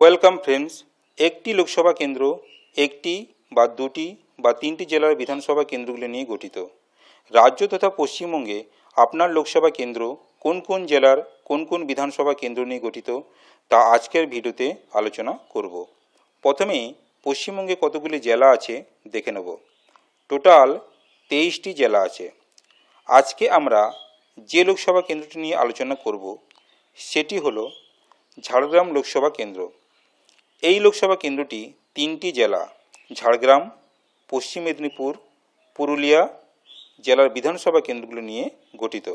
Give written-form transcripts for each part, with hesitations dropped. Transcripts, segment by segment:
Welcome friends. একটি লোকসভা কেন্দ্র একটি বা দুটি বা তিনটি জেলার বিধানসভা কেন্দ্রগুলি নিয়ে গঠিত। রাজ্য তথা পশ্চিমবঙ্গে আপনার লোকসভা কেন্দ্র কোন কোন জেলার কোন কোন বিধানসভা কেন্দ্র নিয়ে গঠিত তা আজকের ভিডিওতে আলোচনা করব। প্রথমেই পশ্চিমবঙ্গে কতগুলি জেলা আছে দেখে নেব। টোটাল 23টি জেলা আছে। আজকে আমরা যে লোকসভা কেন্দ্রটি নিয়ে আলোচনা করব সেটি হলো ঝাড়গ্রাম লোকসভা কেন্দ্র। এই লোকসভা কেন্দ্রটি তিনটি জেলা ঝাড়গ্রাম, পশ্চিম মেদিনীপুর, পুরুলিয়া জেলার বিধানসভা কেন্দ্রগুলি নিয়ে গঠিত।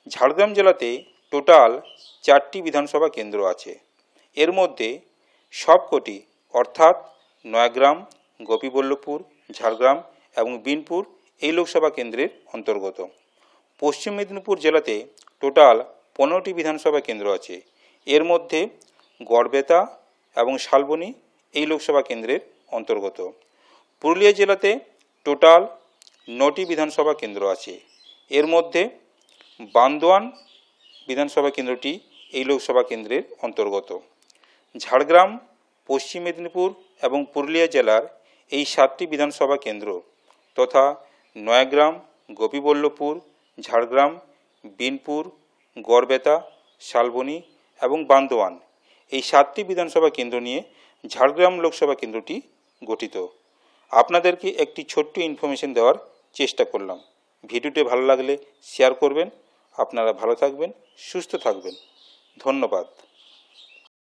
ঝাড়গ্রাম জেলাতে টোটাল 4টি বিধানসভা কেন্দ্র আছে। এর মধ্যে সবকটি অর্থাৎ নয়াগ্রাম, গোপীবল্লভপুর, ঝাড়গ্রাম এবং বিনপুর এই লোকসভা কেন্দ্রের অন্তর্গত। পশ্চিম মেদিনীপুর জেলাতে টোটাল 15টি বিধানসভা কেন্দ্র আছে। এর মধ্যে গড়বেতা এবং শালবনী এই লোকসভা কেন্দ্রের অন্তর্গত। পুরুলিয়া জেলাতে টোটাল 9টি বিধানসভা কেন্দ্র আছে। এর মধ্যে বান্দোয়ান বিধানসভা কেন্দ্রটি এই লোকসভা কেন্দ্রের অন্তর্গত। ঝাড়গ্রাম, পশ্চিম মেদিনীপুর এবং পুরুলিয়া জেলার এই 7টি বিধানসভা কেন্দ্র তথা নয়াগ্রাম, গোপীবল্লভপুর, ঝাড়গ্রাম, বিনপুর, গড়বেতা, শালবনী এবং বান্দোয়ান এই 7টি বিধানসভা কেন্দ্র নিয়ে ঝাড়গ্রাম লোকসভা কেন্দ্রটি গঠিত। আপনাদেরকে একটি ছোট্ট ইনফরমেশন দেওয়ার চেষ্টা করলাম। ভিডিওটি ভালো লাগলে শেয়ার করবেন। আপনারা ভালো থাকবেন, সুস্থ থাকবেন। ধন্যবাদ।